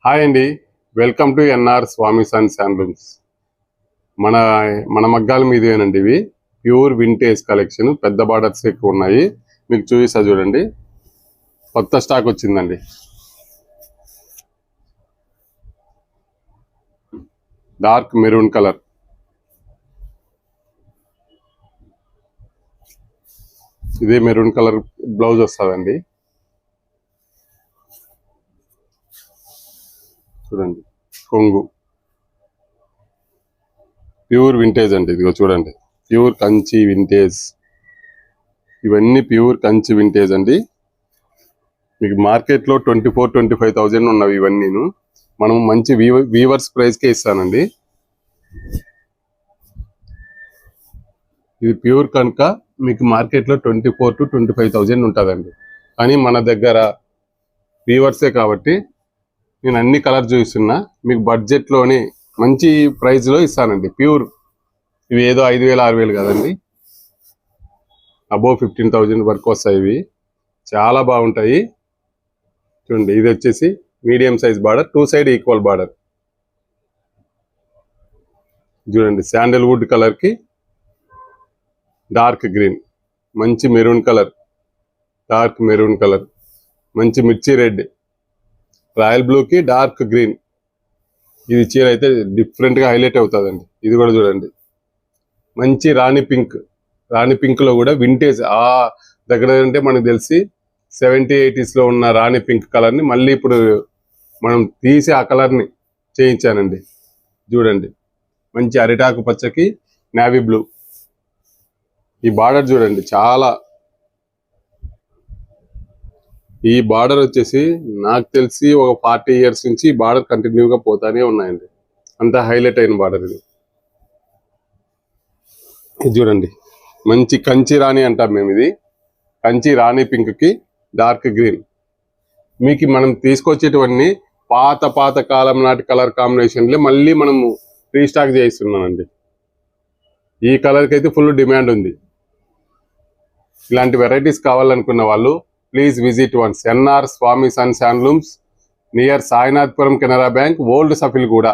Hi అండి, welcome to NR Swamy sons handlooms. మన మన మగ్గాల మీదేనండి. ఇవి ప్యూర్ వింటేజ్ కలెక్షన్, పెద్ద బార్డర్స్ ఎక్కువ ఉన్నాయి. మీకు చూపిస్తా చూడండి, కొత్త స్టాక్ వచ్చిందండి. డార్క్ మెరూన్ కలర్, ఇదే మెరూన్ కలర్ బ్లౌజ్ వస్తుందండి. చూడండి, కొంగు ప్యూర్ వింటేజ్ అండి. ఇదిగో చూడండి, ప్యూర్ కంచి వింటేజ్. ఇవన్నీ ప్యూర్ కంచి వింటేజ్ అండి. మీకు మార్కెట్లో 24,000-25,000 ఉన్నవి ఇవన్నీ. మనం మంచి వీవర్స్ ప్రైస్కే ఇస్తానండి. ఇది ప్యూర్ కనుక మీకు మార్కెట్లో 24,000-25,000 ఉంటుందండి. కానీ మన దగ్గర వీవర్సే కాబట్టి నేను అన్ని కలర్ చూపిస్తున్నా. మీకు బడ్జెట్లోని మంచి ప్రైస్లో ఇస్తానండి. ప్యూర్ ఇవి ఏదో 5,000-6,000 కదండి, అబోవ్ 15,000 వరకు వస్తాయి. ఇవి చాలా బాగుంటాయి. చూడండి, ఇది వచ్చేసి medium size border, 2 side equal border. చూడండి, శాండల్వుడ్ కలర్కి డార్క్ గ్రీన్, మంచి maroon colour, dark maroon colour, మంచి మిర్చి రెడ్, రాయల్ బ్లూకి డార్క్ గ్రీన్. ఇది చీర అయితే డిఫరెంట్గా హైలైట్ అవుతుందండి. ఇది కూడా చూడండి, మంచి రాణి పింక్. రాణి పింక్లో కూడా వింటేజ్ ఆ దగ్గర అంటే మనకు తెలిసి 70s-80s ఉన్న రాణి పింక్ కలర్ని మళ్ళీ ఇప్పుడు మనం తీసి ఆ కలర్ని చేయించానండి. చూడండి, మంచి అరిటాకు పచ్చకి నేవీ బ్లూ. ఈ బార్డర్ చూడండి, చాలా ఈ బార్డర్ వచ్చేసి నాకు తెలిసి ఒక 40 years నుంచి ఈ బార్డర్ కంటిన్యూగా పోతానే ఉన్నాయండి. అంత హైలైట్ అయిన బార్డర్ ఇది. చూడండి, మంచి కంచి రాణి అంటాం మేము. ఇది కంచి రాణి పింక్కి డార్క్ గ్రీన్. మీకు మనం తీసుకొచ్చేటివన్నీ పాత కాలం నాటి కలర్ కాంబినేషన్లే మళ్ళీ మనము రీస్టాక్ చేయిస్తున్నామండి. ఈ కలర్కి అయితే ఫుల్ డిమాండ్ ఉంది. ఇలాంటి వెరైటీస్ కావాలనుకున్న వాళ్ళు please visit once NR Swamy sons handlooms near Sainathpuram Canara Bank, old Safilguda.